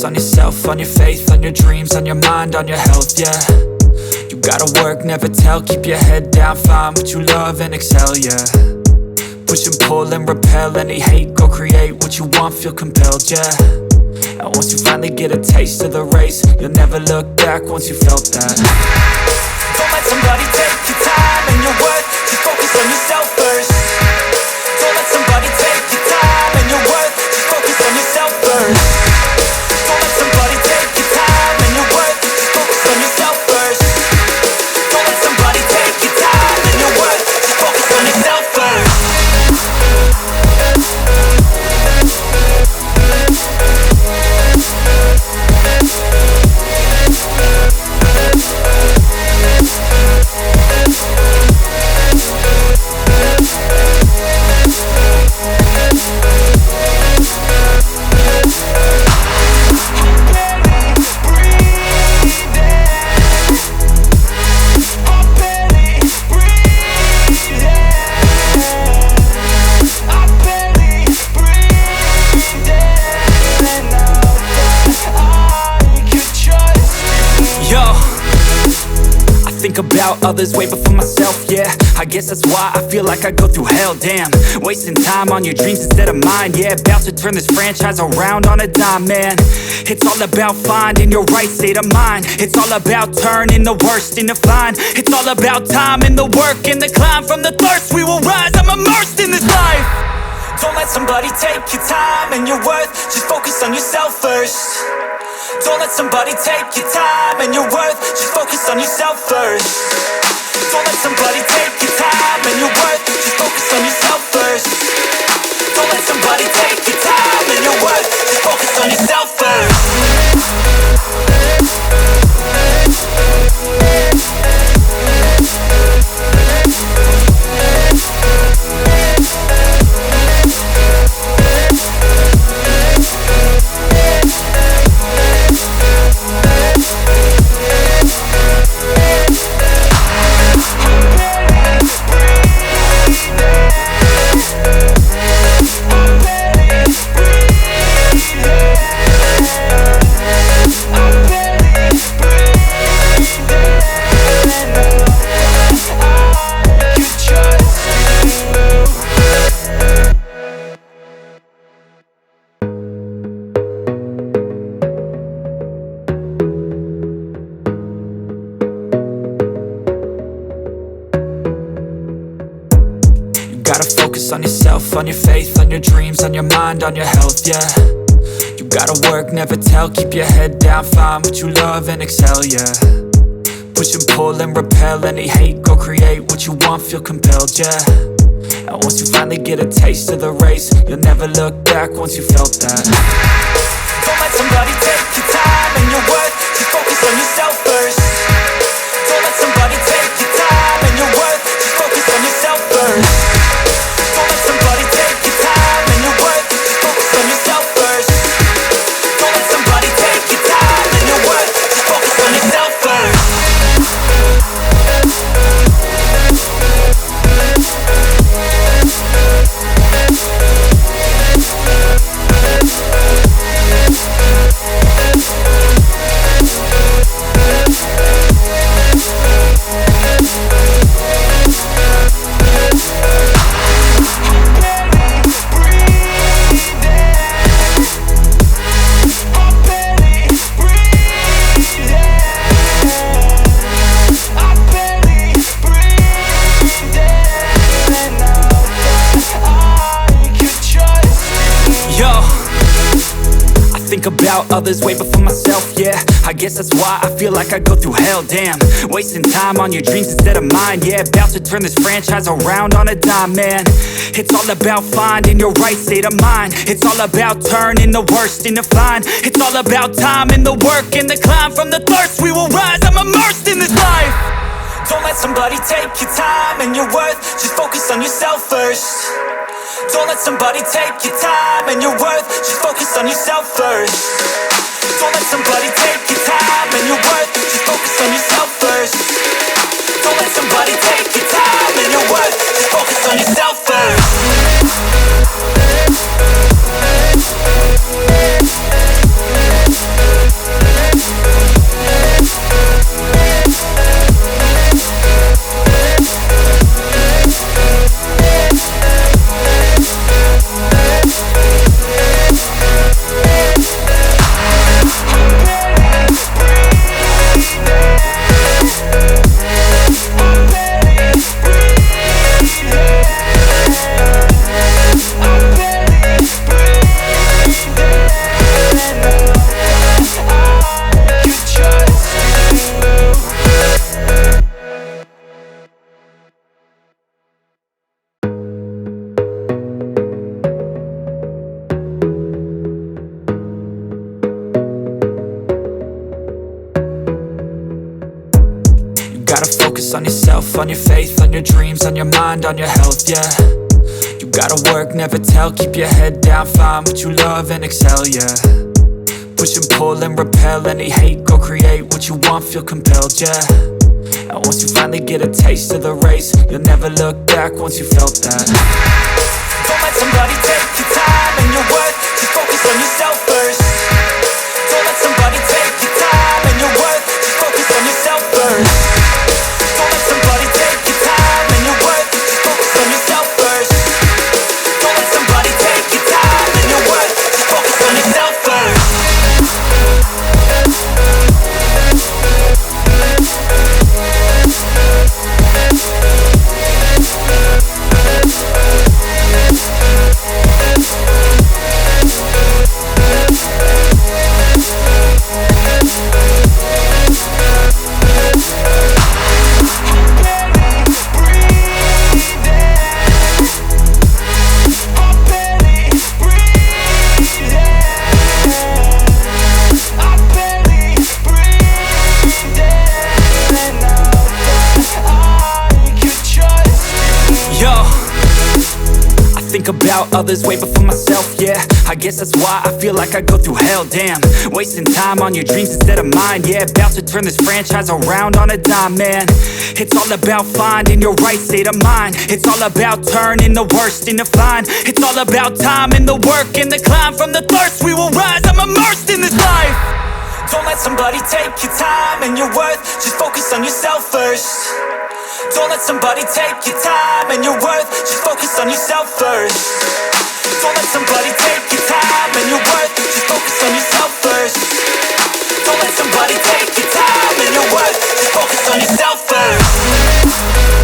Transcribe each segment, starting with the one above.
focus on yourself, on your faith, on your dreams, on your mind, on your health, yeah. You gotta work, never tell, keep your head down, find what you love and excel, yeah. Push and pull and repel any hate, go create what you want, feel compelled, yeah. And once you finally get a taste of the race, you'll never look back once you felt that. Don't let somebody take your time and your worth, just focus on yourself first. Don't let somebody take your time and your worth, just focus on yourself first. Don't let somebody take your time and your worth, just focus on yourself first. Don't let somebody take your time and your worth, just focus on yourself first. Think about others way before myself, yeah. I guess that's why I feel like I go through hell, damn. Wasting time on your dreams instead of mine, yeah. About to turn this franchise around on a dime, man. It's all about finding your right state of mind. It's all about turning the worst into fine. It's all about time and the work and the climb. From the thirst we will rise, I'm immersed in this life. Don't let somebody take your time and your worth, just focus on yourself first. Don't let somebody take your time and your worth, just focus on yourself first. Don't let somebody take your time and your worth, just focus on yourself first. Don't let somebody take your time and your worth, just focus on yourself first. Gotta focus on yourself, on your faith, on your dreams, on your mind, on your health, yeah. You gotta work, never tell, keep your head down, find what you love and excel, yeah. Push and pull and repel any hate, go create what you want, feel compelled, yeah. And once you finally get a taste of the race, you'll never look back once you felt that. Don't let somebody take your time and your worth, just focus on yourself first. Don't let somebody take your time and your worth, just focus on yourself first. Don't let somebody take your time and your worth, just focus on yourself first. Don't let somebody take your time and your worth, just focus on yourself first. Think about others way before myself, yeah. I guess that's why I feel like I go through hell, damn. Wasting time on your dreams instead of mine, yeah. About to turn this franchise around on a dime, man. It's all about finding your right state of mind. It's all about turning the worst into fine. It's all about time and the work and the climb. From the thirst we will rise, I'm immersed in this life. Don't let somebody take your time and your worth, just focus on yourself first. Don't let somebody take your time and your worth, just focus on yourself first. Don't let somebody take your time and your worth, just focus on yourself first. Don't let somebody take your time and your worth, just focus on yourself first. gotta focus on yourself, on your faith, on your dreams, on your mind, on your health, yeah. You gotta work, never tell, keep your head down, find what you love and excel, yeah. Push and pull and repel any hate, go create what you want, feel compelled, yeah. And once you finally get a taste of the race, you'll never look back once you felt that. Don't let somebody take your time and your worth, just focus on yourself first. Don't let somebody take your time and your worth, just focus on yourself first. Don't let somebody take your time and your worth, just focus on yourself first. Don't let somebody take your time and your worth, just focus on yourself first. Think about others way before myself, yeah. I guess that's why I feel like I go through hell, damn. Wasting time on your dreams instead of mine, yeah. About to turn this franchise around on a dime, man. It's all about finding your right state of mind. It's all about turning the worst into fine. It's all about time and the work and the climb. From the thirst we will rise, I'm immersed in this life. Don't let somebody take your time and your worth, just focus on yourself first. Don't let somebody take your time and your worth, just focus on yourself first. Don't let somebody take your time and your worth, just focus on yourself first. Don't let somebody take your time and your worth, just focus on yourself first.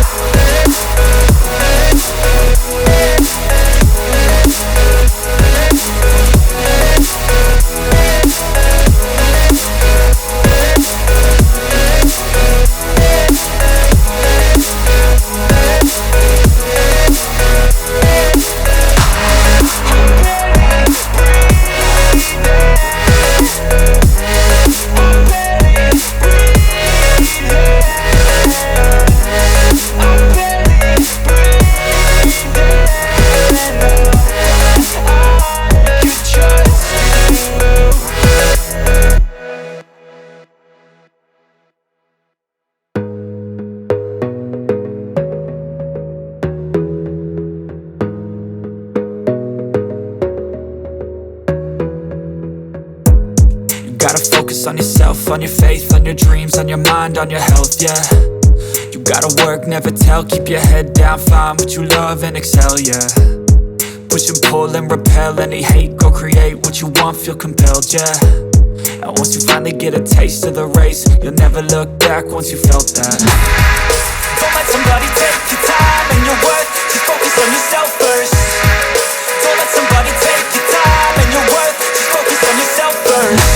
Gotta focus on yourself, on your faith, on your dreams, on your mind, on your health, yeah. You gotta work, never tell, keep your head down, find what you love and excel, yeah. Push and pull and repel any hate, go create what you want, feel compelled, yeah. And once you finally get a taste of the race, you'll never look back once you felt that. Don't let somebody take your time and your worth, just focus on yourself first. Don't let somebody take your time and your worth, just focus on yourself first.